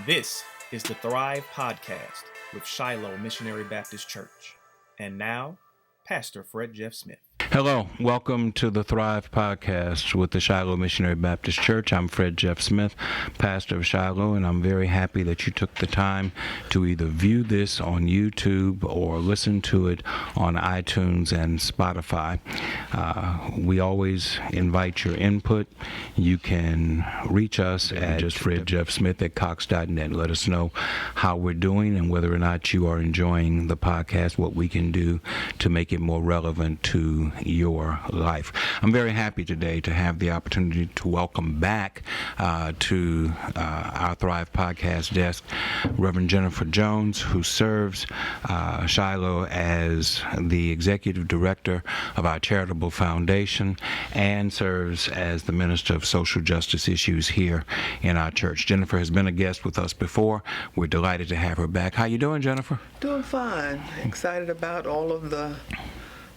This is the Thrive Podcast with Shiloh Missionary Baptist Church. And now, Pastor Fred Jeff Smith. Hello, welcome to the Thrive Podcast with the Shiloh Missionary Baptist Church. I'm Fred Jeff Smith, pastor of Shiloh, and I'm very happy that you took the time to either view this on YouTube or listen to it on iTunes and Spotify. We always invite your input. You can reach us at just Fred Jeff Smith at Cox.net. Let us know how we're doing and whether or not you are enjoying the podcast, what we can do to make it more relevant to your life. I'm very happy today to have the opportunity to welcome back to our Thrive Podcast desk Reverend Jennifer Jones, who serves Shiloh as the Executive Director of our Charitable Foundation and serves as the Minister of Social Justice Issues here in our church. Jennifer has been a guest with us before. We're delighted to have her back. How you doing, Jennifer? Doing fine. Excited about all of the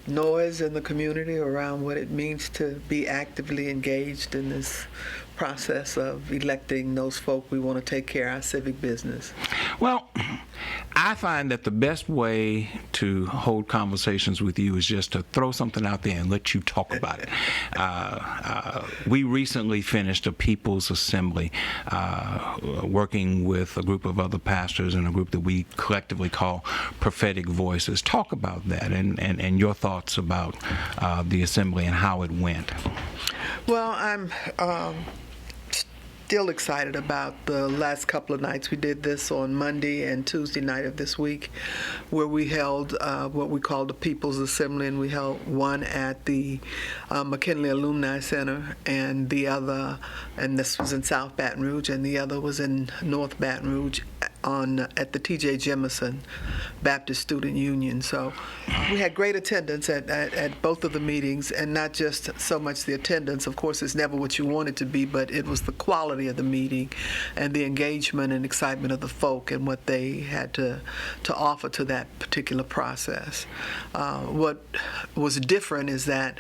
noise in the community around what it means to be actively engaged in this process of electing those folk we want to take care of our civic business. Well, I find that the best way to hold conversations with you is just to throw something out there and let you talk about it. We recently finished a People's Assembly working with a group of other pastors and a group that we collectively call Prophetic Voices. Talk about that and your thoughts about the assembly and how it went. Well, I'm still excited about the last couple of nights. We did this on Monday and Tuesday night of this week, where we held what we call the People's Assembly, and we held one at the McKinley Alumni Center, and the other, and this was in South Baton Rouge, and the other was in North Baton Rouge at the T.J. Jemison Baptist Student Union. So we had great attendance at both of the meetings, and not just so much the attendance. Of course, it's never what you want it to be, but it was the quality of the meeting and the engagement and excitement of the folk and what they had to offer to that particular process. What was different is that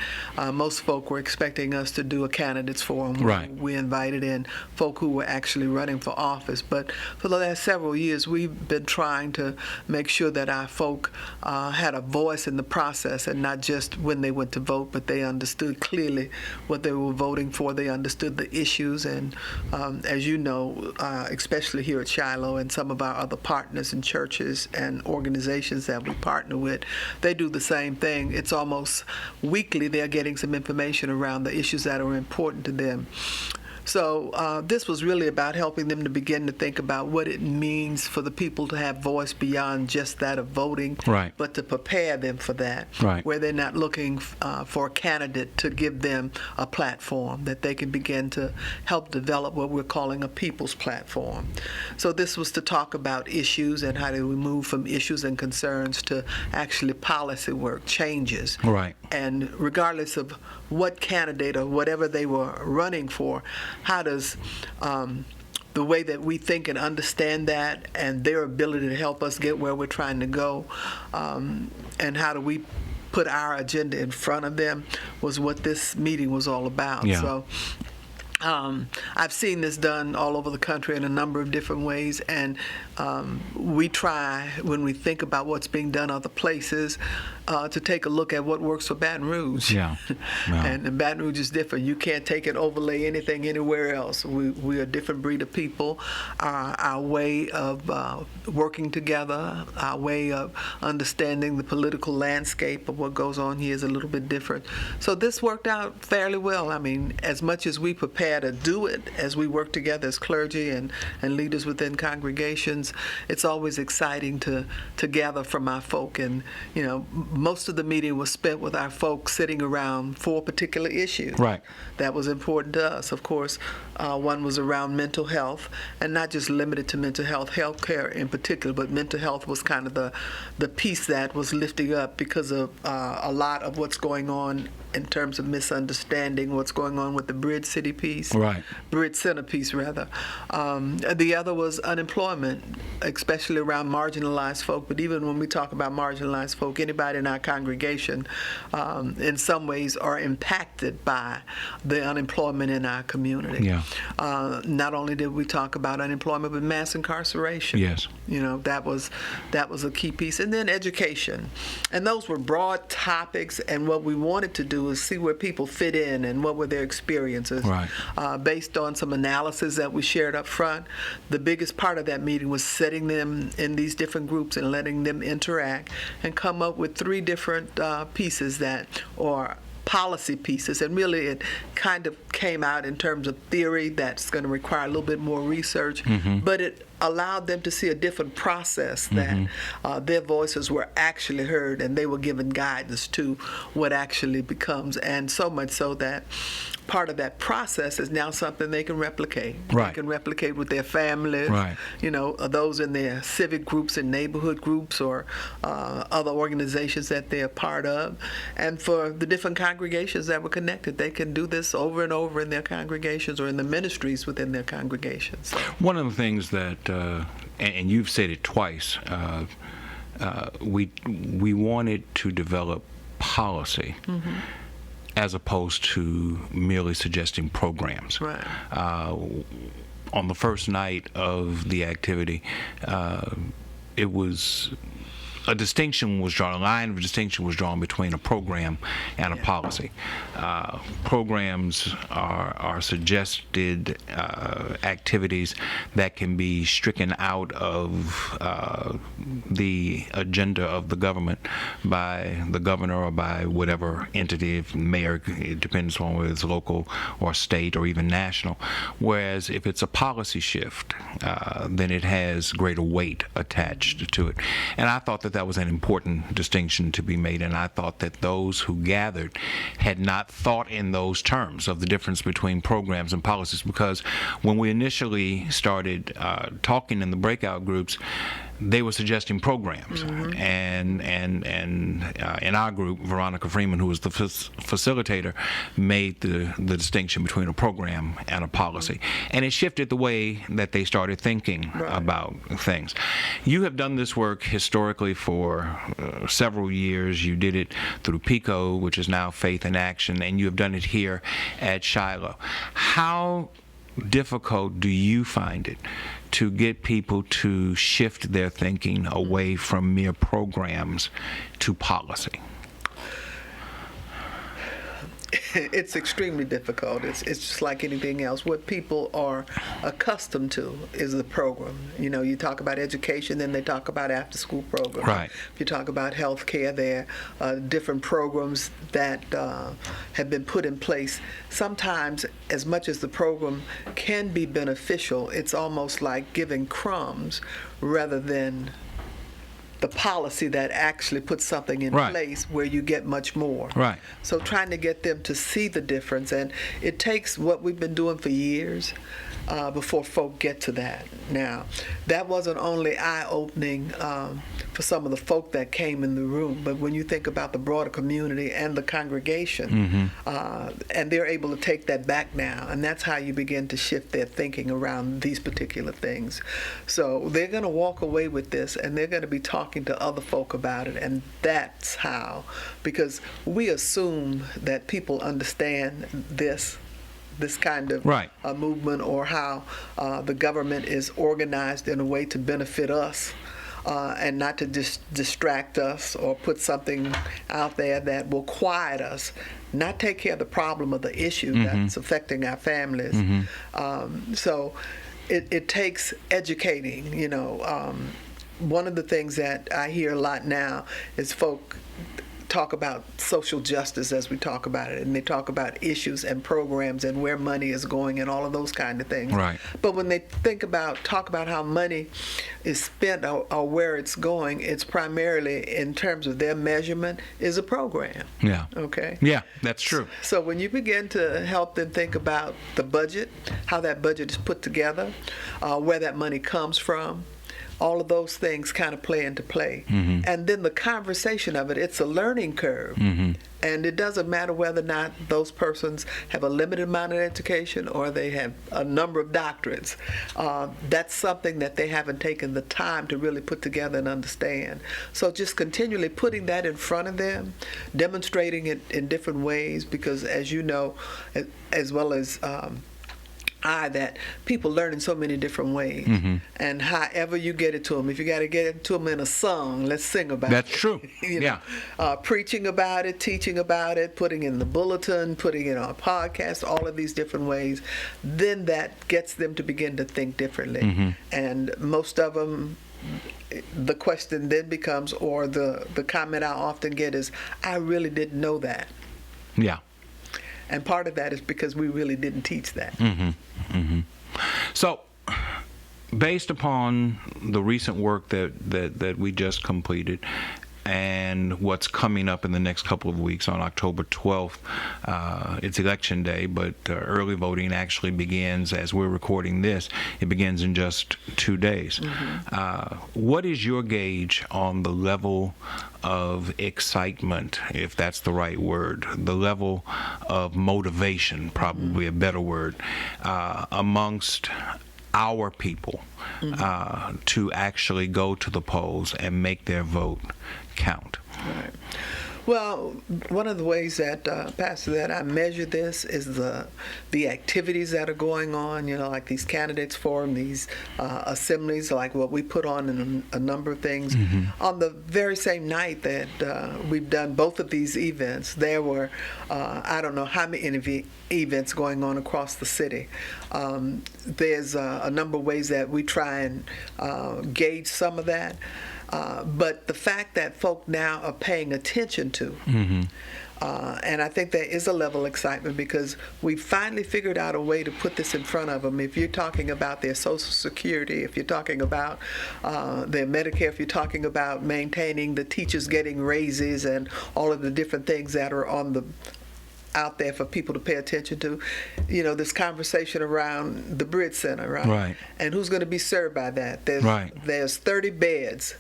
most folk were expecting us to do a candidates forum. Right. We invited in folk who were actually running for office, but for the last several years, we've been trying to make sure that our folk had a voice in the process, and not just when they went to vote, but they understood clearly what they were voting for. They understood the issues, and as you know, especially here at Shiloh and some of our other partners and churches and organizations that we partner with, they do the same thing. It's almost weekly they're getting some information around the issues that are important to them. So this was really about helping them to begin to think about what it means for the people to have voice beyond just that of voting, right, but to prepare them for that, right, where they're not looking for a candidate to give them a platform, that they can begin to help develop what we're calling a people's platform. So this was to talk about issues and how do we move from issues and concerns to actually policy work, changes. Right. And regardless of what candidate or whatever they were running for, how does the way that we think and understand that and their ability to help us get where we're trying to go, and how do we put our agenda in front of them, was what this meeting was all about. Yeah. So I've seen this done all over the country in a number of different ways, and we try, when we think about what's being done other places, to take a look at what works for Baton Rouge. Yeah. And Baton Rouge is different. You can't take and overlay anything anywhere else. We are a different breed of people. Our way of working together, our way of understanding the political landscape of what goes on here is a little bit different. So this worked out fairly well. I mean, as much as we prepare to do it, as we work together as clergy and leaders within congregations, it's always exciting to gather from our folk. And, you know, most of the meeting was spent with our folks sitting around for particular issues. Right. That was important to us. Of course, one was around mental health, and not just limited to mental health, healthcare in particular, but mental health was kind of the piece that was lifting up because of a lot of what's going on in terms of misunderstanding what's going on with the Bridge City piece. Right. Bridge Center piece, rather. The other was unemployment, especially around marginalized folk. But even when we talk about marginalized folk, anybody in our congregation, in some ways, are impacted by the unemployment in our community. Yeah. Not only did we talk about unemployment, but mass incarceration. Yes. You know, that was a key piece. And then education. And those were broad topics, and what we wanted to do is see where people fit in and what were their experiences. Right. Based on some analysis that we shared up front, the biggest part of that meeting was setting them in these different groups and letting them interact and come up with 3 different pieces or policy pieces. And really it kind of came out in terms of theory that's going to require a little bit more research, but it allowed them to see a different process that their voices were actually heard and they were given guidance to what actually becomes, and so much so that part of that process is now something they can replicate. Right. They can replicate with their families, Right. you know, those in their civic groups and neighborhood groups or other organizations that they're part of. And for the different congregations that were connected, they can do this over and over in their congregations or in the ministries within their congregations. So. One of the things that, and you've said it twice, we wanted to develop policy as opposed to merely suggesting programs. Right. On the first night of the activity, it was a distinction was drawn, a line of distinction was drawn between a program and a policy. Programs are suggested activities that can be stricken out of the agenda of the government by the governor or by whatever entity, if mayor, it depends on whether it's local or state or even national. Whereas if it's a policy shift, then it has greater weight attached to it. And I thought that was an important distinction to be made, and I thought that those who gathered had not thought in those terms of the difference between programs and policies, because when we initially started talking in the breakout groups, they were suggesting programs, and in our group, Veronica Freeman, who was the facilitator, made the distinction between a program and a policy, and it shifted the way that they started thinking about things. You have done this work historically for several years. You did it through PICO, which is now Faith in Action, and you have done it here at Shiloh. How difficult do you find it to get people to shift their thinking away from mere programs to policy? It's extremely difficult. It's just like anything else. What people are accustomed to is the program. You know, you talk about education, then they talk about after-school programs. Right. If you talk about health care, there are different programs that have been put in place. Sometimes, as much as the program can be beneficial, it's almost like giving crumbs rather than the policy that actually puts something in place where you get much more. Right. So trying to get them to see the difference, and it takes what we've been doing for years before folk get to that. Now, that wasn't only eye-opening for some of the folk that came in the room, but when you think about the broader community and the congregation, and they're able to take that back now, and that's how you begin to shift their thinking around these particular things. So they're going to walk away with this, and they're going to be talking to other folk about it, and that's how, because we assume that people understand this kind of movement, or how the government is organized in a way to benefit us and not to distract us or put something out there that will quiet us, not take care of the problem of the issue that's affecting our families. So it takes educating, you know. One of the things that I hear a lot now is folk talk about social justice as we talk about it, and they talk about issues and programs and where money is going and all of those kind of things. Right. But when they talk about how money is spent or where it's going, it's primarily in terms of their measurement is a program. Yeah. Okay. Yeah, that's true. So when you begin to help them think about the budget, how that budget is put together, where that money comes from, all of those things kind of play into play. And then the conversation of it, it's a learning curve. And it doesn't matter whether or not those persons have a limited amount of education or they have a number of doctorates. That's something that they haven't taken the time to really put together and understand. So just continually putting that in front of them, demonstrating it in different ways, because as you know, as well as that people learn in so many different ways. And however you get it to them, if you got to get it to them in a song, let's sing about That's it. true. You know, preaching about it, teaching about it, putting in the bulletin, putting it on a podcast, all of these different ways, then that gets them to begin to think differently. And most of them, the question then becomes, or the comment I often get is, I really didn't know that. Yeah. And part of that is because we really didn't teach that. So, based upon the recent work that we just completed and what's coming up in the next couple of weeks, on October 12th, it's election day, but early voting actually begins as we're recording this. It begins in just 2 days. What is your gauge on the level of excitement, if that's the right word, the level of motivation, probably a better word, amongst our people to actually go to the polls and make their vote count? Right. Well, one of the ways that, Pastor, that I measure this is the activities that are going on, you know, like these candidates forum, these assemblies, like what we put on in a number of things. On the very same night that we've done both of these events, there were, I don't know how many events going on across the city. There's a number of ways that we try and gauge some of that. But the fact that folk now are paying attention to, and I think there is a level of excitement because we finally figured out a way to put this in front of them. If you're talking about their Social Security, if you're talking about their Medicare, if you're talking about maintaining the teachers getting raises and all of the different things that are out there for people to pay attention to, you know, this conversation around the Bridge Center, right? And who's going to be served by that? There's 30 beds,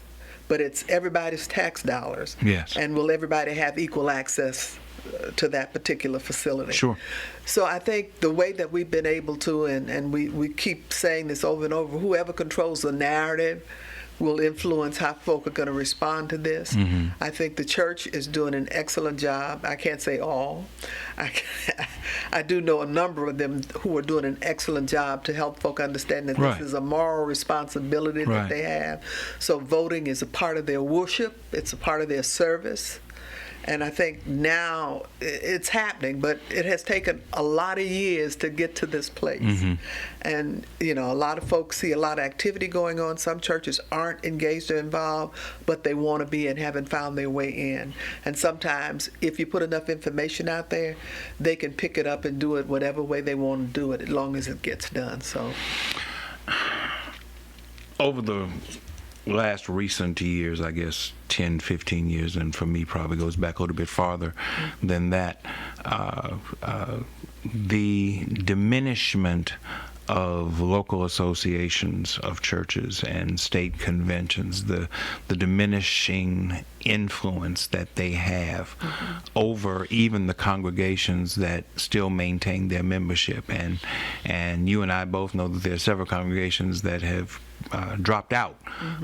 but it's everybody's tax dollars. Yes. And will everybody have equal access to that particular facility? Sure. So I think the way that we've been able to, and we keep saying this over and over, whoever controls the narrative will influence how folk are going to respond to this. I think the church is doing an excellent job. I can't say all. I do know a number of them who are doing an excellent job to help folk understand that this is a moral responsibility that they have. So voting is a part of their worship. It's a part of their service. And I think now it's happening, but it has taken a lot of years to get to this place. And, you know, a lot of folks see a lot of activity going on. Some churches aren't engaged or involved, but they want to be and haven't found their way in. And sometimes, if you put enough information out there, they can pick it up and do it whatever way they want to do it, as long as it gets done. So, over the last recent years, I guess 10, 15 years, and for me probably goes back a little bit farther than that, the diminishment of local associations of churches and state conventions, the diminishing influence that they have over even the congregations that still maintain their membership. And you and I both know that there are several congregations that have dropped out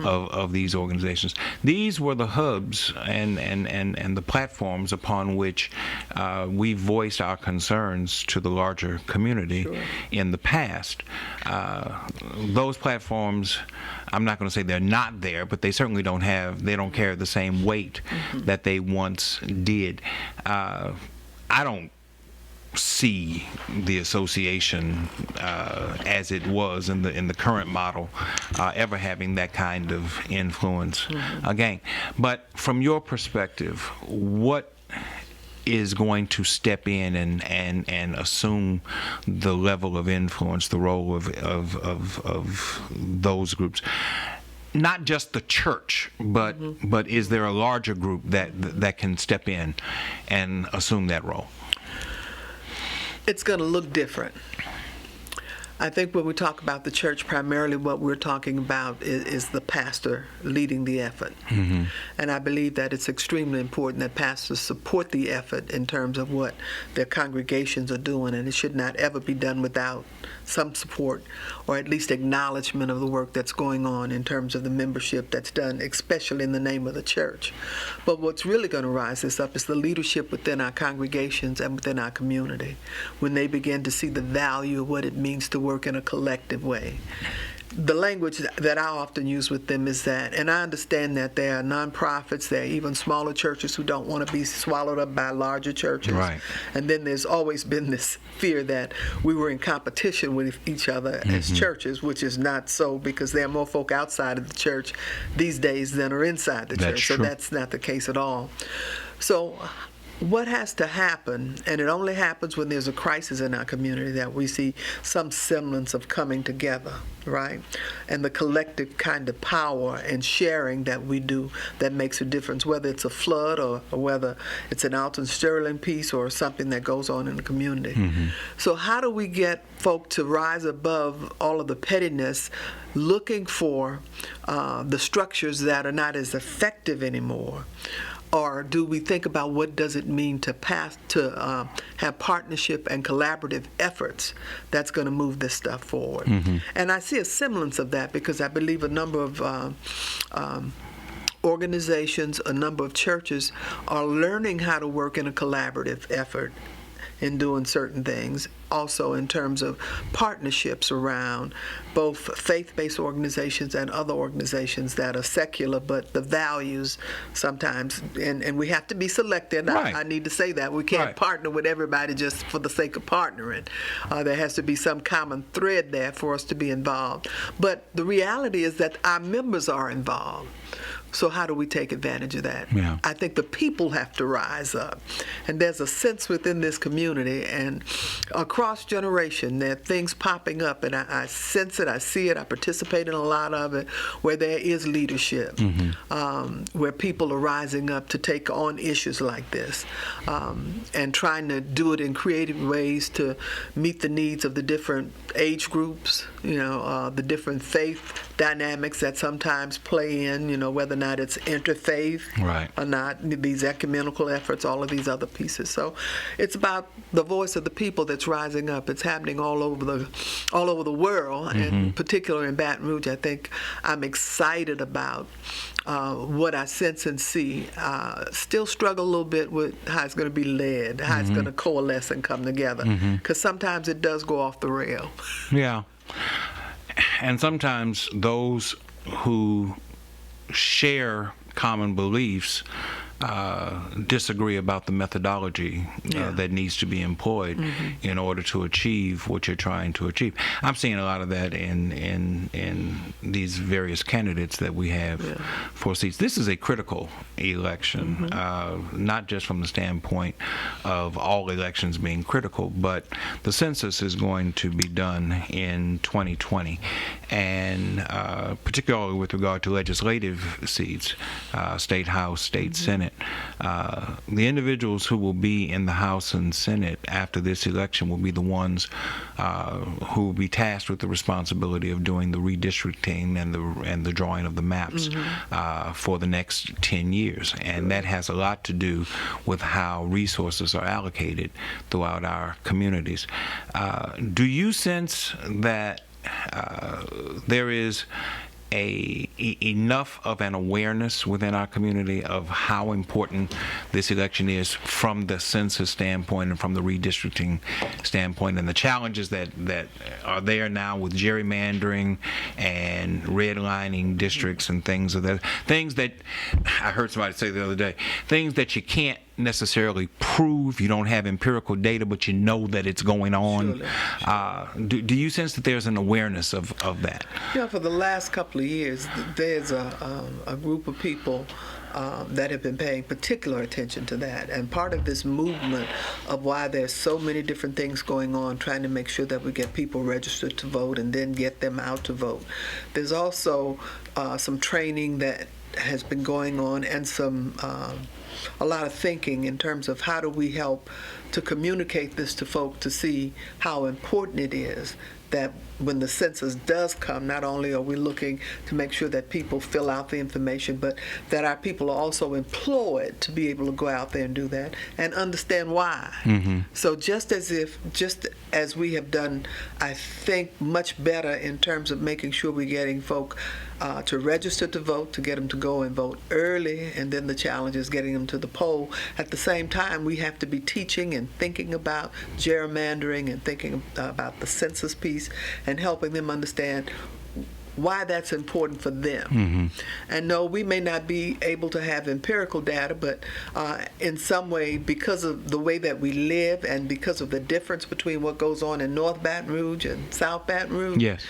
of these organizations. These were the hubs and the platforms upon which we voiced our concerns to the larger community in the past. Those platforms, I'm not going to say they're not there, but they certainly don't carry the same weight that they once did. I don't see the association as it was in the current model ever having that kind of influence again. But from your perspective, what is going to step in and assume the level of influence, the role of those groups? Not just the church, but is there a larger group that can step in and assume that role? It's going to look different. I think when we talk about the church, primarily what we're talking about is the pastor leading the effort. Mm-hmm. And I believe that it's extremely important that pastors support the effort in terms of what their congregations are doing, and it should not ever be done without some support or at least acknowledgement of the work that's going on in terms of the membership that's done, especially in the name of the church. But what's really going to rise this up is the leadership within our congregations and within our community, when they begin to see the value of what it means to work in a collective way. The language that I often use with them is that, and I understand that there are nonprofits, there are even smaller churches who don't want to be swallowed up by larger churches. Right. And then there's always been this fear that we were in competition with each other as churches, which is not so, because there are more folk outside of the church these days than are inside the That's church. true. So that's not the case at all. So what has to happen, and it only happens when there's a crisis in our community, that we see some semblance of coming together, right? And the collective kind of power and sharing that we do that makes a difference, whether it's a flood or whether it's an Alton Sterling piece or something that goes on in the community. Mm-hmm. So how do we get folk to rise above all of the pettiness, looking for the structures that are not as effective anymore? Or do we think about what does it mean to have partnership and collaborative efforts that's going to move this stuff forward? Mm-hmm. And I see a semblance of that, because I believe a number of organizations, a number of churches are learning how to work in a collaborative effort in doing certain things, also in terms of partnerships around both faith-based organizations and other organizations that are secular, but the values sometimes, and we have to be selective. Right. I need to say that. We can't Right. partner with everybody just for the sake of partnering. There has to be some common thread there for us to be involved. But the reality is that our members are involved. So how do we take advantage of that? Yeah. I think the people have to rise up. And there's a sense within this community and across generation, there are things popping up, and I sense it, I see it, I participate in a lot of it, where there is leadership, where people are rising up to take on issues like this, and trying to do it in creative ways to meet the needs of the different age groups, the different faith dynamics that sometimes play in, whether or not it's interfaith Right. or not, these ecumenical efforts, all of these other pieces. So it's about the voice of the people that's rising up. It's happening all over the world, and particularly in Baton Rouge. I think I'm excited about what I sense and see. Still struggle a little bit with how it's going to be led, how it's going to coalesce and come together, because sometimes it does go off the rail. Yeah. And sometimes those who share common beliefs disagree about the methodology that needs to be employed in order to achieve what you're trying to achieve. I'm seeing a lot of that in these various candidates that we have for seats. This is a critical election, not just from the standpoint of all elections being critical, but the census is going to be done in 2020, and particularly with regard to legislative seats, state house, state senate. The individuals who will be in the House and Senate after this election will be the ones who will be tasked with the responsibility of doing the redistricting and the drawing of the maps for the next 10 years. And that has a lot to do with how resources are allocated throughout our communities. Do you sense that there is enough of an awareness within our community of how important this election is from the census standpoint and from the redistricting standpoint, and the challenges that are there now with gerrymandering and redlining districts and things that I heard somebody say the other day, things that you can't necessarily prove, you don't have empirical data, but you know that it's going on. Do you sense that there's an awareness of that? For the last couple of years, there's a group of people that have been paying particular attention to that. And part of this movement of why there's so many different things going on, trying to make sure that we get people registered to vote and then get them out to vote. There's also some training that has been going on, and a lot of thinking in terms of how do we help to communicate this to folk to see how important it is that when the census does come, not only are we looking to make sure that people fill out the information, but that our people are also employed to be able to go out there and do that and understand why. So just as we have done, I think, much better in terms of making sure we're getting folk to register to vote, to get them to go and vote early, and then the challenge is getting them to the poll. At the same time, we have to be teaching and thinking about gerrymandering and thinking about the census piece and helping them understand why that's important for them. And no, we may not be able to have empirical data, but in some way, because of the way that we live and because of the difference between what goes on in North Baton Rouge and South Baton Rouge, yes,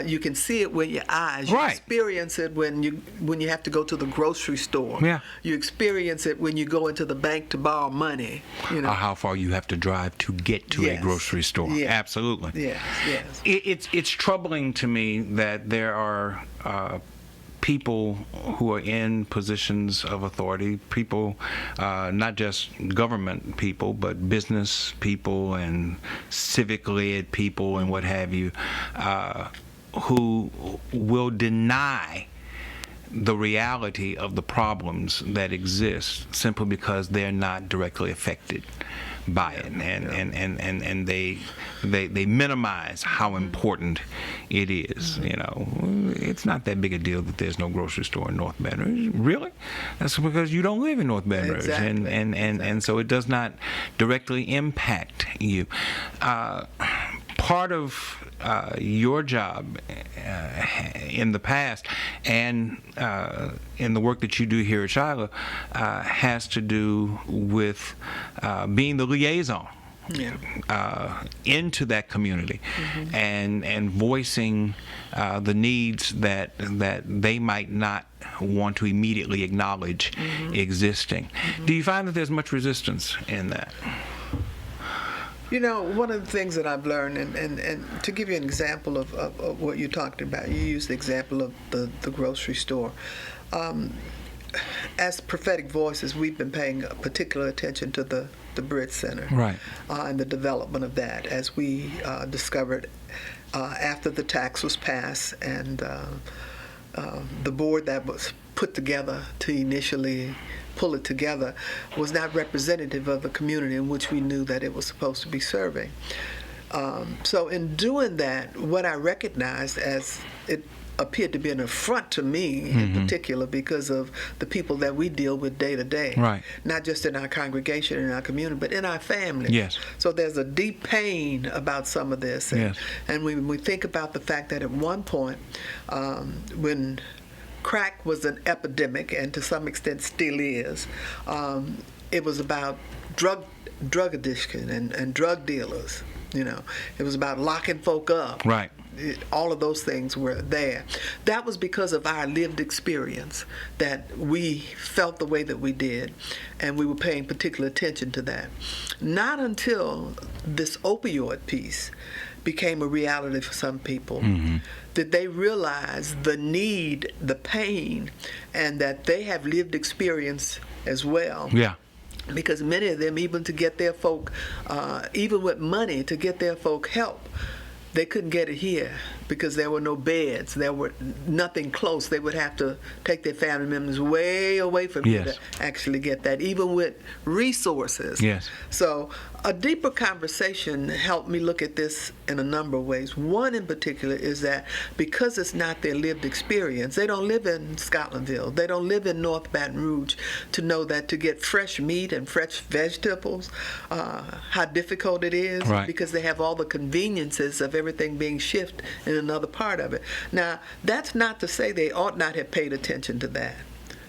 you can see it with your eyes. You right. experience it when you have to go to the grocery store. Yeah. You experience it when you go into the bank to borrow money. You know, or how far you have to drive to get to yes. a grocery store. Yeah. Absolutely. Yes, yes. It's troubling to me that there are people who are in positions of authority, people, not just government people, but business people and civically led people and what have you, who will deny the reality of the problems that exist simply because they're not directly affected by it, and they minimize how important it is. You know, it's not that big a deal that there's no grocery store in North Baton Rouge. Really? That's because you don't live in North Baton Rouge, exactly. and so it does not directly impact you. Part of your job in the past and in the work that you do here at Shiloh has to do with being the liaison into that community and voicing the needs that they might not want to immediately acknowledge existing. Do you find that there's much resistance in that? You know, one of the things that I've learned, and to give you an example of what you're talking about, you used the example of the grocery store. As prophetic voices, we've been paying particular attention to the Bridge Center, right, and the development of that, as we discovered after the tax was passed and the board that was put together to initially pull it together was not representative of the community in which we knew that it was supposed to be serving. So in doing that, what I recognized as it appeared to be an affront to me in particular because of the people that we deal with day to day, right, not just in our congregation, in our community, but in our families. Yes. So there's a deep pain about some of this. And, yes. And when we think about the fact that at one point, when crack was an epidemic, and to some extent still is, it was about drug addiction and drug dealers. You know, it was about locking folk up. Right. All of those things were there. That was because of our lived experience, that we felt the way that we did, and we were paying particular attention to that. Not until this opioid piece became a reality for some people did they realize the need, the pain, and that they have lived experience as well. Yeah. Because many of them, even to get their folk, even with money, to get their folk help, they couldn't get it here because there were no beds. There were nothing close. They would have to take their family members way away from here to actually get that, even with resources. Yes. So a deeper conversation helped me look at this in a number of ways. One in particular is that because it's not their lived experience, they don't live in Scotlandville, they don't live in North Baton Rouge, to know that to get fresh meat and fresh vegetables, how difficult it is, right, because they have all the conveniences of everything being shipped in another part of it. Now, that's not to say they ought not have paid attention to that.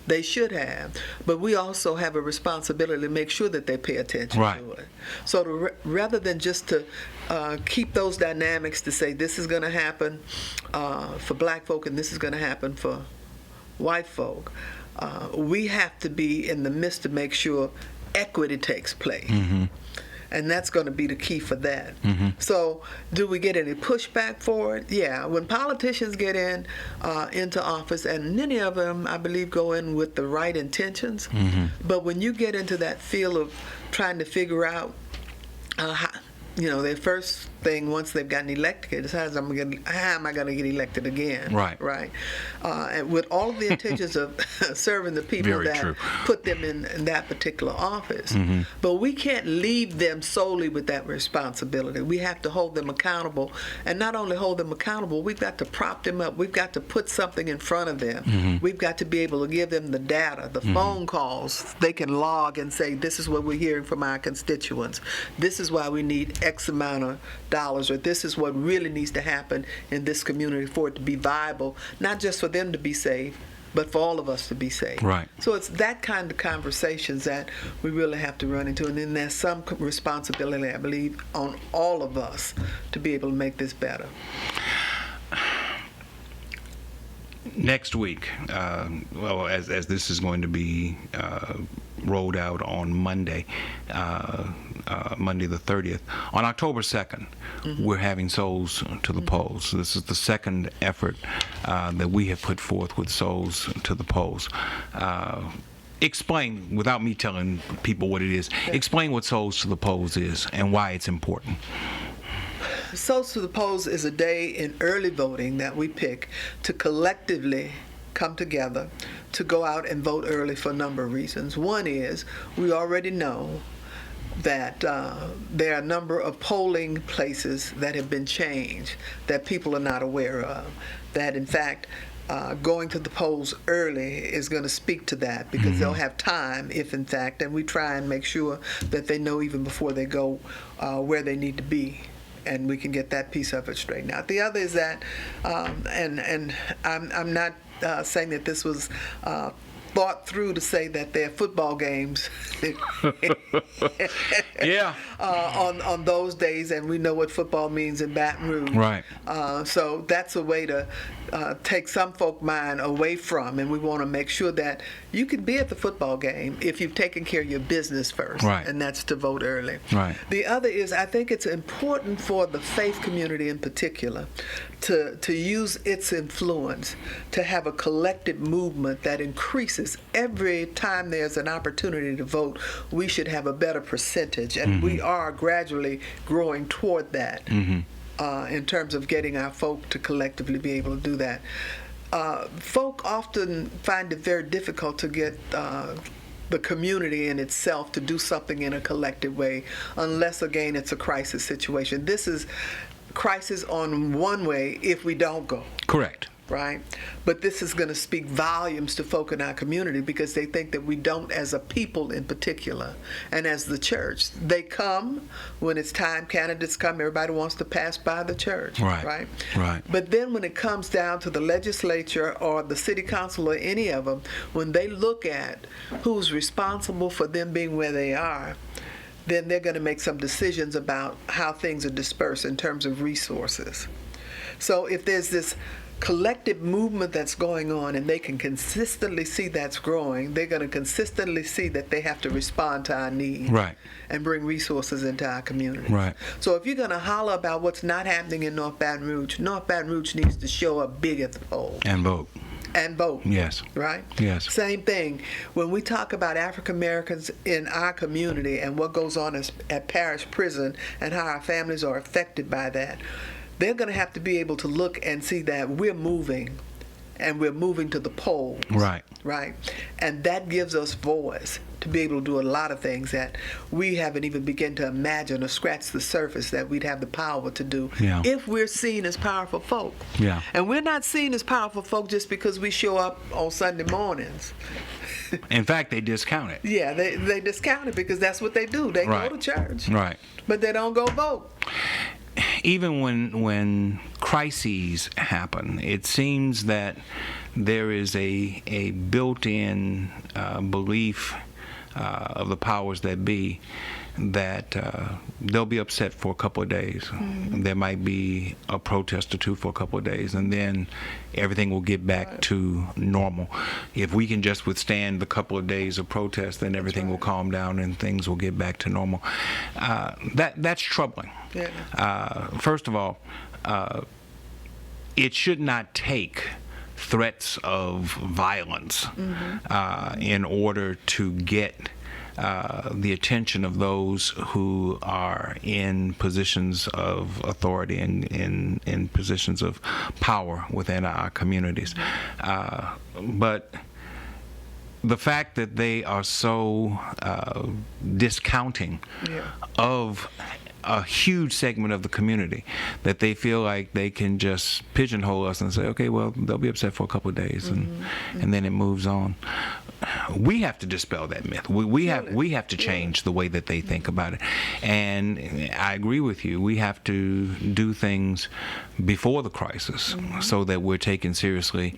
They should have, but we also have a responsibility to make sure that they pay attention to it. So rather than just to keep those dynamics to say this is going to happen for black folk and this is going to happen for white folk, we have to be in the midst to make sure equity takes place. And that's going to be the key for that. So do we get any pushback for it? Yeah. When politicians get into office, and many of them, I believe, go in with the right intentions, but when you get into that field of trying to figure out their first thing once they've gotten elected is how am I going to get elected again? Right. And with all of the intentions of serving the people Very that true. put them in that particular office. Mm-hmm. But we can't leave them solely with that responsibility. We have to hold them accountable. And not only hold them accountable, we've got to prop them up. We've got to put something in front of them. Mm-hmm. We've got to be able to give them the data, the phone calls. They can log and say, this is what we're hearing from our constituents. This is why we need X amount of dollars, or this is what really needs to happen in this community for it to be viable, not just for them to be saved, but for all of us to be saved. Right. So it's that kind of conversations that we really have to run into, and then there's some responsibility, I believe, on all of us to be able to make this better. Next week, as this is going to be rolled out on Monday, Monday the 30th, on October 2nd, we're having Souls to the Polls. This is the second effort that we have put forth with Souls to the Polls. Explain, without me telling people what it is, explain what Souls to the Polls is and why it's important. Souls to the Polls is a day in early voting that we pick to collectively come together to go out and vote early for a number of reasons. One is we already know that there are a number of polling places that have been changed that people are not aware of, that in fact going to the polls early is going to speak to that, because they'll have time if in fact, and we try and make sure that they know even before they go where they need to be, and we can get that piece of it straightened out. The other is that, and I'm not saying that this was thought through to say that there are football games on those days, and we know what football means in Baton Rouge. Right. So that's a way to take some folk mind away from, and we want to make sure that you can be at the football game if you've taken care of your business first, right, and that's to vote early. Right. The other is, I think it's important for the faith community in particular to use its influence to have a collective movement that increases every time there's an opportunity to vote. We should have a better percentage, and we are gradually growing toward that in terms of getting our folk to collectively be able to do that. Folk often find it very difficult to get the community in itself to do something in a collective way, unless, again, it's a crisis situation. This is crisis on one way if we don't go. Correct. Right? But this is going to speak volumes to folk in our community, because they think that we don't, as a people in particular, and as the church. They come when it's time, candidates come, everybody wants to pass by the church. Right. Right. But then when it comes down to the legislature or the city council or any of them, when they look at who's responsible for them being where they are, then they're going to make some decisions about how things are dispersed in terms of resources. So if there's this collective movement that's going on, and they can consistently see that's growing, they're going to consistently see that they have to respond to our needs, right, and bring resources into our community. Right. So if you're going to holler about what's not happening in North Baton Rouge needs to show up big at the polls. And vote. And vote. Yes. Right? Yes. Same thing. When we talk about African Americans in our community and what goes on at parish prison and how our families are affected by that, they're going to have to be able to look and see that we're moving, and we're moving to the polls. Right. Right? And that gives us voice to be able to do a lot of things that we haven't even begun to imagine or scratch the surface that we'd have the power to do, if we're seen as powerful folk. Yeah. And we're not seen as powerful folk just because we show up on Sunday mornings. In fact, they discount it. Yeah, they discount it because that's what they do. They Right. go to church. Right. But they don't go vote. Even when crises happen, it seems that there is a built-in belief of the powers that be that they'll be upset for a couple of days. There might be a protest or two for a couple of days, and then everything will get back to normal. If we can just withstand the couple of days of protest, then everything will calm down and things will get back to normal. That's troubling. Yeah. First of all, it should not take threats of violence in order to get the attention of those who are in positions of authority and in positions of power within our communities. But the fact that they are so discounting of a huge segment of the community, that they feel like they can just pigeonhole us and say, okay, well, they'll be upset for a couple of days, and then it moves on. We have to dispel that myth. We have to change the way that they think about it. And I agree with you. We have to do things before the crisis so that we're taken seriously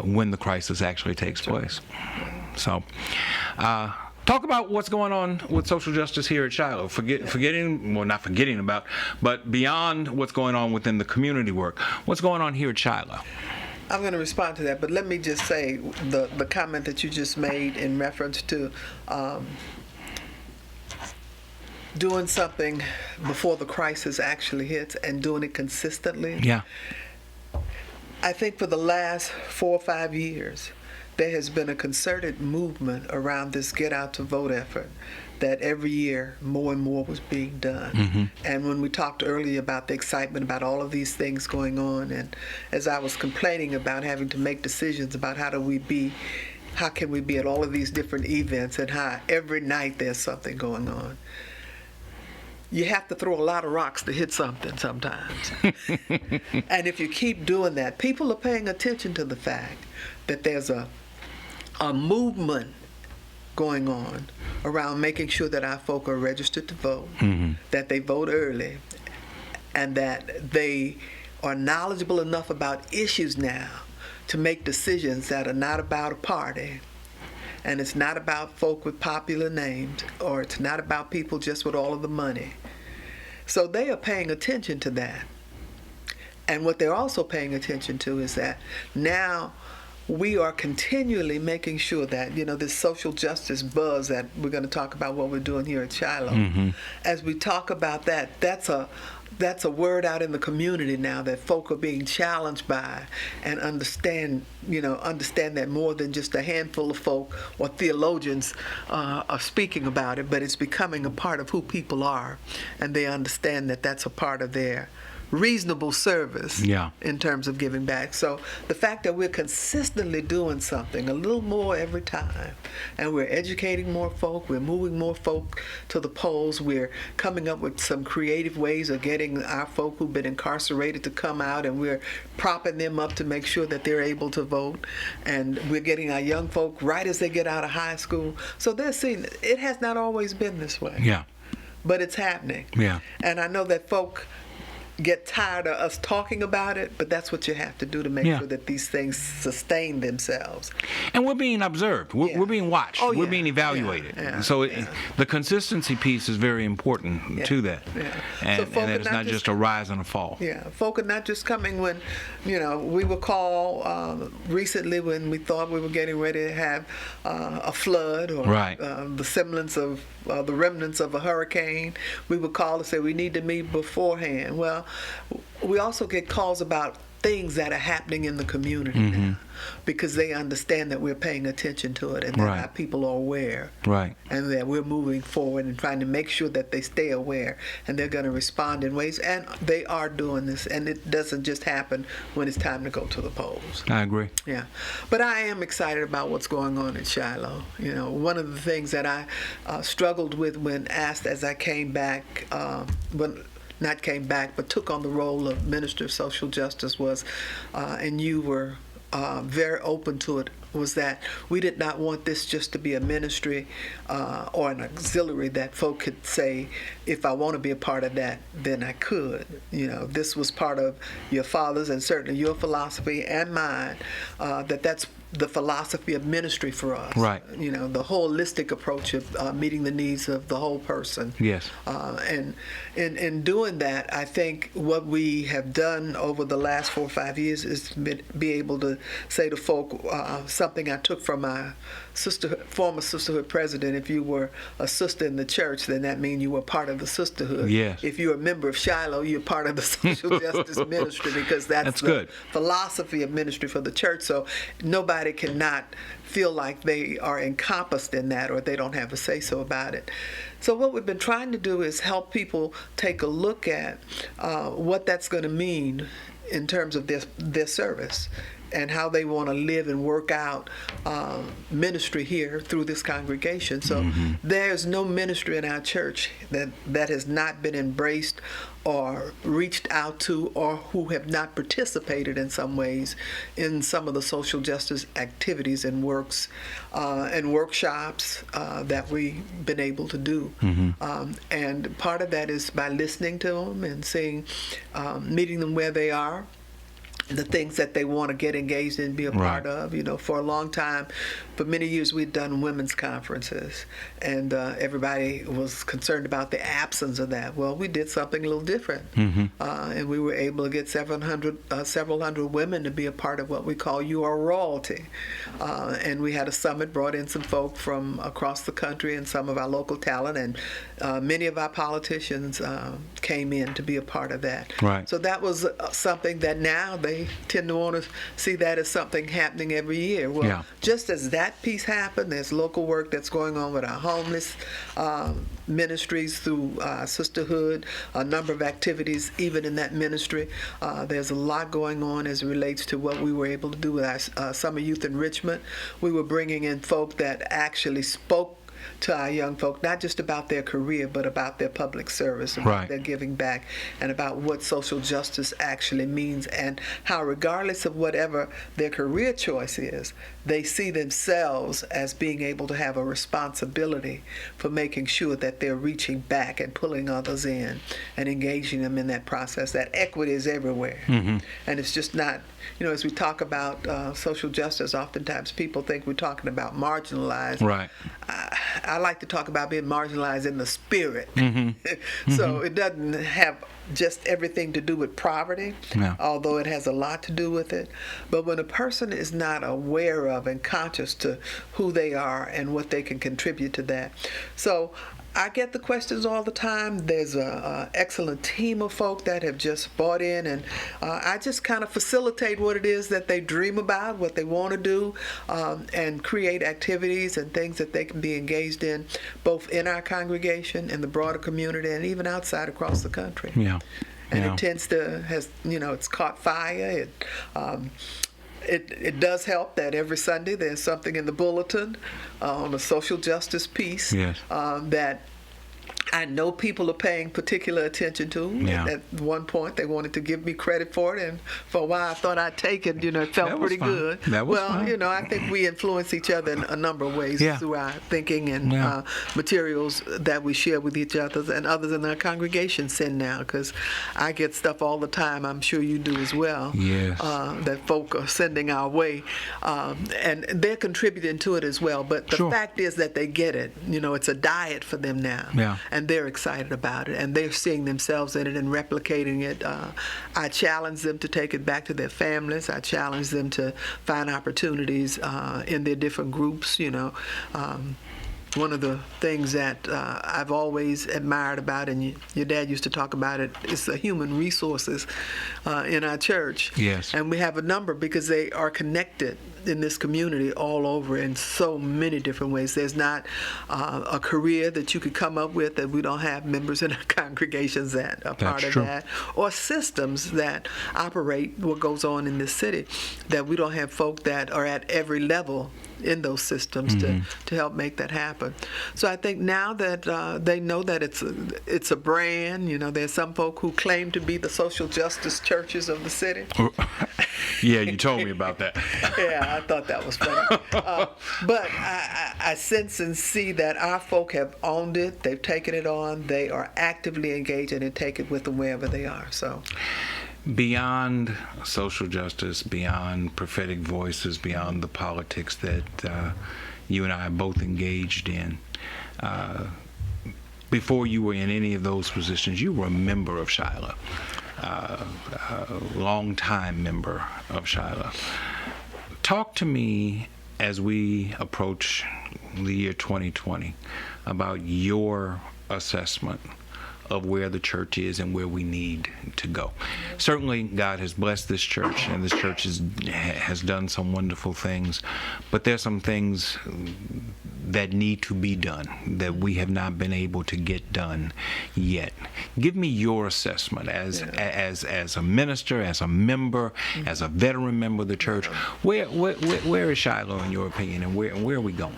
when the crisis actually takes place. So, talk about what's going on with social justice here at Shiloh. Not forgetting about, but beyond what's going on within the community work. What's going on here at Shiloh? I'm going to respond to that, but let me just say the comment that you just made in reference to doing something before the crisis actually hits and doing it consistently. Yeah. I think for the last 4 or 5 years, there has been a concerted movement around this Get Out to Vote effort, that every year more and more was being done. And when we talked earlier about the excitement about all of these things going on, and as I was complaining about having to make decisions about how can we be at all of these different events, and how every night there's something going on, you have to throw a lot of rocks to hit something sometimes. And if you keep doing that, people are paying attention to the fact that there's a movement going on around making sure that our folk are registered to vote, that they vote early, and that they are knowledgeable enough about issues now to make decisions that are not about a party, and it's not about folk with popular names, or it's not about people just with all of the money. So they are paying attention to that. And what they're also paying attention to is that now we are continually making sure that, this social justice buzz that we're going to talk about what we're doing here at Shiloh. As we talk about that, that's a word out in the community now that folk are being challenged by, and understand that more than just a handful of folk or theologians are speaking about it, but it's becoming a part of who people are, and they understand that that's a part of their reasonable service in terms of giving back. So the fact that we're consistently doing something a little more every time, and we're educating more folk, we're moving more folk to the polls, we're coming up with some creative ways of getting our folk who've been incarcerated to come out, and we're propping them up to make sure that they're able to vote, and we're getting our young folk right as they get out of high school. So they're seeing it has not always been this way. But it's happening. And I know that folk get tired of us talking about it, but that's what you have to do to make sure that these things sustain themselves. And we're being observed. We're being watched. We're being evaluated. So the consistency piece is very important to that. And that it's not just a rise and a fall. Folk are not just coming when, we were called recently when we thought we were getting ready to have a flood or the semblance of the remnants of a hurricane. We were called to say we need to meet beforehand. Well, we also get calls about things that are happening in the community now, because they understand that we're paying attention to it, and that our people are aware, and that we're moving forward and trying to make sure that they stay aware, and they're going to respond in ways, and they are doing this, and it doesn't just happen when it's time to go to the polls. I agree. But I am excited about what's going on at Shiloh. One of the things that I struggled with when asked as I came back, not came back, but took on the role of Minister of Social Justice was, and you were very open to it, was that we did not want this just to be a ministry or an auxiliary that folk could say, if I want to be a part of that, then I could. This was part of your father's and certainly your philosophy and mine, that's the philosophy of ministry for us. The holistic approach of meeting the needs of the whole person. And in doing that, I think what we have done over the last 4 or 5 years is be able to say to folk something I took from my former sisterhood president. If you were a sister in the church, then that means you were part of the sisterhood. If you're a member of Shiloh, you're part of the social justice ministry, because that's the good philosophy of ministry for the church. So nobody everybody cannot feel like they are encompassed in that, or they don't have a say-so about it. So what we've been trying to do is help people take a look at what that's going to mean in terms of their service, and how they want to live and work out ministry here through this congregation. So there's no ministry in our church that has not been embraced or reached out to, or who have not participated in some ways in some of the social justice activities and works and workshops that we've been able to do. And part of that is by listening to them and seeing, meeting them where they are, the things that they want to get engaged in, be a part of. You know, for a long time, for many years, we'd done women's conferences, and everybody was concerned about the absence of that. Well, we did something a little different, and we were able to get several hundred women to be a part of what we call You Are Royalty. And we had a summit, brought in some folk from across the country and some of our local talent, and many of our politicians came in to be a part of that. So that was something that now they tend to want to see that as something happening every year. Well, just as that piece happened, there's local work that's going on with our homeless ministries through sisterhood, a number of activities even in that ministry. There's a lot going on as it relates to what we were able to do with our summer youth enrichment. We were bringing in folk that actually spoke to our young folk, not just about their career, but about their public service, about their giving back, and about what social justice actually means, and how, regardless of whatever their career choice is, they see themselves as being able to have a responsibility for making sure that they're reaching back and pulling others in and engaging them in that process. That equity is everywhere. And it's just not, you know, as we talk about social justice, oftentimes people think we're talking about marginalized. I like to talk about being marginalized in the spirit. So it doesn't have just everything to do with poverty, although it has a lot to do with it. But when a person is not aware of and conscious to who they are and what they can contribute to that. So I get the questions all the time. There's an excellent team of folk that have just bought in, and I just kind of facilitate what it is that they dream about, what they want to do, and create activities and things that they can be engaged in, both in our congregation, in the broader community, and even outside across the country. And it tends to, it's caught fire. It does help that every Sunday there's something in the bulletin on a social justice piece that I know people are paying particular attention to. At one point, they wanted to give me credit for it, and for a while I thought I'd take it. You know, it felt pretty good. Well, you know, I think we influence each other in a number of ways through our thinking and materials that we share with each other, and others in our congregation send now, because I get stuff all the time. I'm sure you do as well. That folk are sending our way, and they're contributing to it as well. But the fact is that they get it. You know, it's a diet for them now. And they're excited about it, and they're seeing themselves in it and replicating it. I challenge them to take it back to their families. I challenge them to find opportunities in their different groups, you know. One of the things that I've always admired about, and your dad used to talk about it, is the human resources in our church. And we have a number because they are connected in this community all over in so many different ways. There's not a career that you could come up with that we don't have members in our congregations that are part of that, or systems that operate what goes on in this city, that we don't have folk that are at every level in those systems to help make that happen. So I think now that they know that it's a brand, you know, there's some folk who claim to be the social justice churches of the city. You told me about that. I thought that was funny. But I sense and see that our folk have owned it, they've taken it on, they are actively engaged, and take it with them wherever they are. So, beyond social justice, beyond prophetic voices, beyond the politics that you and I are both engaged in, before you were in any of those positions, you were a member of Shiloh, a long-time member of Shiloh. Talk to me as we approach the year 2020 about your assessment of where the church is and where we need to go. Certainly, God has blessed this church, and this church has done some wonderful things, but there's some things that need to be done that we have not been able to get done yet. Give me your assessment as a minister, as a member, as a veteran member of the church. Where is Shiloh in your opinion, and where are we going?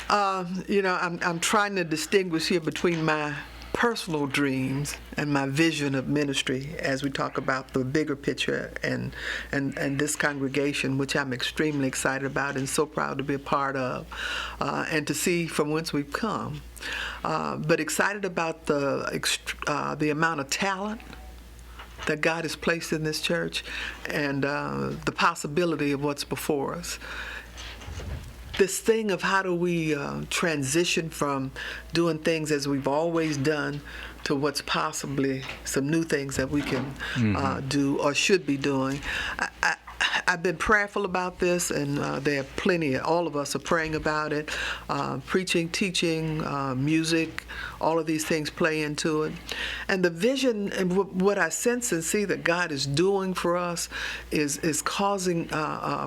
I'm trying to distinguish here between my personal dreams and my vision of ministry as we talk about the bigger picture and this congregation, which I'm extremely excited about and so proud to be a part of, and to see from whence we've come. But excited about the amount of talent that God has placed in this church and the possibility of what's before us. This thing of how do we transition from doing things as we've always done to what's possibly some new things that we can do or should be doing. I've been prayerful about this, and there are plenty. All of us are praying about it. Preaching, teaching, music, all of these things play into it. And the vision and what I sense and see that God is doing for us is causing,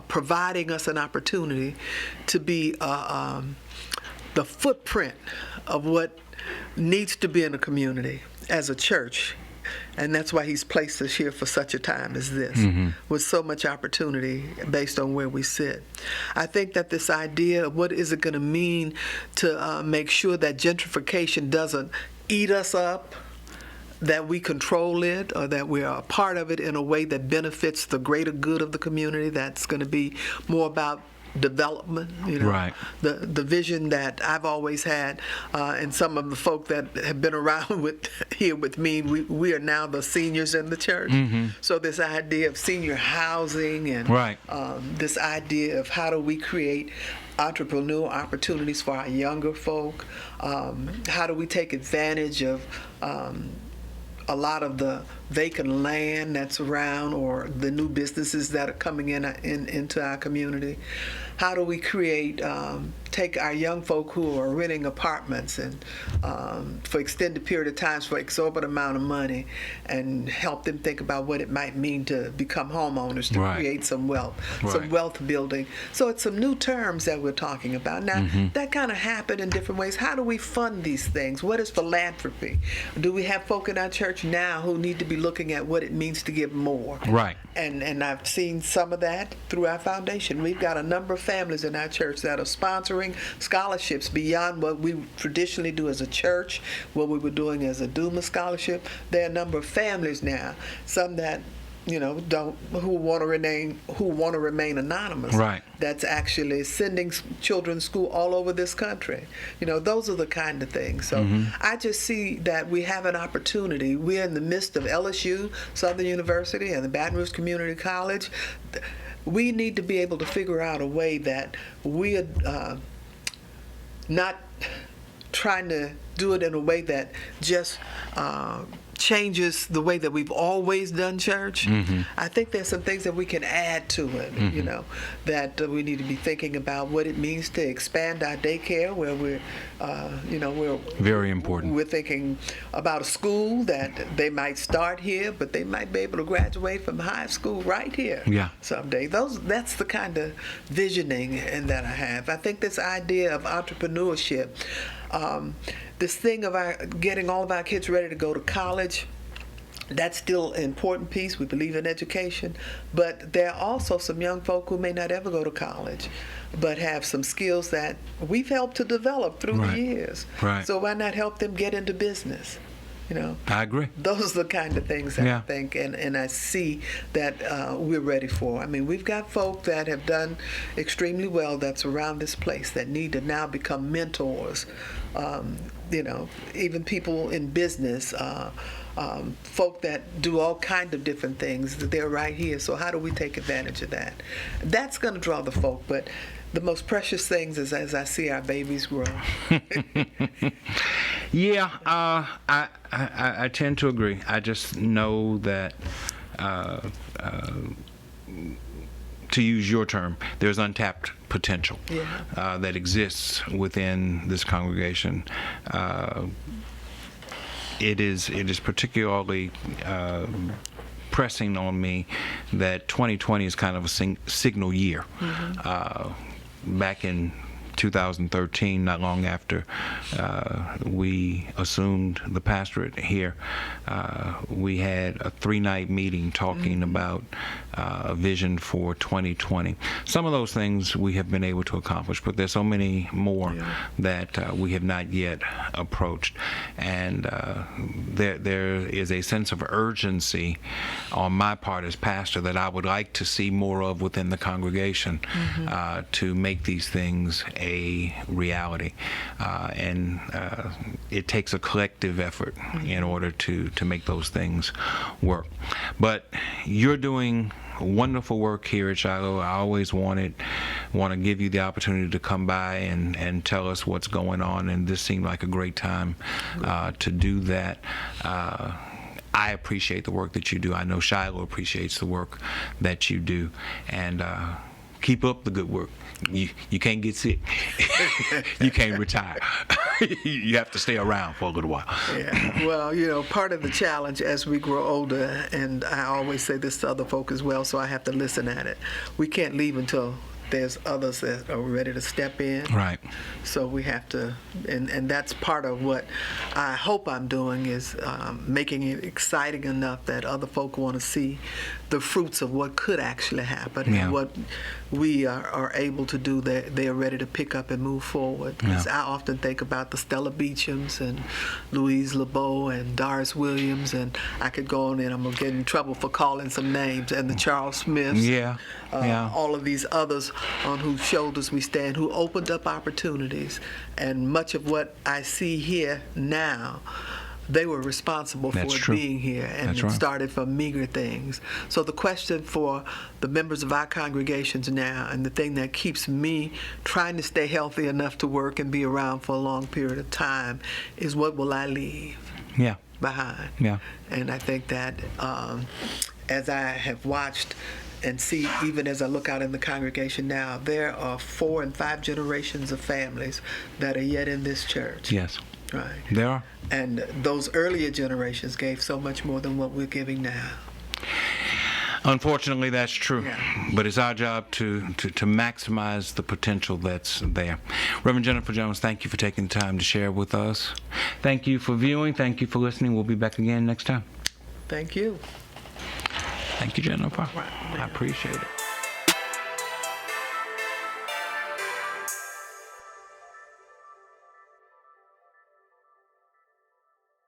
providing us an opportunity to be the footprint of what needs to be in a community as a church. And that's why he's placed us here for such a time as this, with so much opportunity based on where we sit. I think that this idea of what is it going to mean to make sure that gentrification doesn't eat us up, that we control it, or that we are a part of it in a way that benefits the greater good of the community, that's going to be more about development, Right. The vision that I've always had, and some of the folk that have been around here with me, we are now the seniors in the church. So this idea of senior housing and Right. This idea of how do we create entrepreneurial opportunities for our younger folk, how do we take advantage of a lot of the vacant land that's around or the new businesses that are coming into our community. How do we create, take our young folk who are renting apartments and for extended period of times for exorbitant amount of money and help them think about what it might mean to become homeowners, to create some wealth, some wealth building. So it's some new terms that we're talking about. Now, that kind of happened in different ways. How do we fund these things? What is philanthropy? Do we have folk in our church now who need to be looking at what it means to give more? Right. And I've seen some of that through our foundation. We've got a number of families in our church that are sponsoring scholarships beyond what we traditionally do as a church, what we were doing as a Duma scholarship. There are a number of families now, some that who want to remain anonymous. Right. That's actually sending children to school all over this country. Those are the kind of things. So I just see that we have an opportunity. We're in the midst of LSU, Southern University, and the Baton Rouge Community College. We need to be able to figure out a way that we are not trying to do it in a way that just changes the way that we've always done church. I think there's some things that we can add to it, that we need to be thinking about what it means to expand our daycare where we're very important. We're thinking about a school that they might start here, but they might be able to graduate from high school right here someday. That's the kind of visioning and that I have. I think this idea of entrepreneurship, this thing of getting all of our kids ready to go to college, that's still an important piece. We believe in education, but there are also some young folk who may not ever go to college, but have some skills that we've helped to develop through the years. Right. So why not help them get into business? I agree. Those are the kind of things that I think and I see that we're ready for. I mean, we've got folk that have done extremely well that's around this place that need to now become mentors. Even people in business, folk that do all kinds of different things, they're right here. So how do we take advantage of that? That's going to draw the folk, but the most precious things is as I see our babies grow. I tend to agree. I just know that to use your term, there's untapped potential Yeah. that exists within this congregation. It is particularly pressing on me that 2020 is kind of a signal year. Back in 2013, not long after we assumed the pastorate here, we had a 3-night meeting talking about a vision for 2020. Some of those things we have been able to accomplish, but there's so many more that we have not yet approached. And there is a sense of urgency on my part as pastor that I would like to see more of within the congregation to make these things a reality. And it takes a collective effort in order to make those things work. But you're doing wonderful work here at Shiloh. I always want to give you the opportunity to come by and tell us what's going on, and this seemed like a great time to do that. I appreciate the work that you do. I know Shiloh appreciates the work that you do, and keep up the good work. You can't get sick. You can't retire. You have to stay around for a little while. Yeah. Well, part of the challenge as we grow older, and I always say this to other folk as well, so I have to listen at it. We can't leave until there's others that are ready to step in. Right. So we have to, and that's part of what I hope I'm doing is making it exciting enough that other folk want to see the fruits of what could actually happen and what we are able to do. That they are ready to pick up and move forward. Because I often think about the Stella Beachams and Louise LeBeau and Doris Williams, and I could go on and I'm gonna get in trouble for calling some names, and the Charles Smiths. All of these others on whose shoulders we stand, who opened up opportunities. And much of what I see here now, they were responsible for it being here, and it started from meager things. So the question for the members of our congregations now, and the thing that keeps me trying to stay healthy enough to work and be around for a long period of time, is what will I leave behind? And I think that as I have watched and see, even as I look out in the congregation now, there are 4 and 5 generations of families that are yet in this church. Yes. Right. There are. And those earlier generations gave so much more than what we're giving now. Unfortunately, that's true. But it's our job to maximize the potential that's there. Reverend Jennifer Jones, thank you for taking the time to share with us. Thank you for viewing. Thank you for listening. We'll be back again next time. Thank you. Thank you, Jennifer. I appreciate it.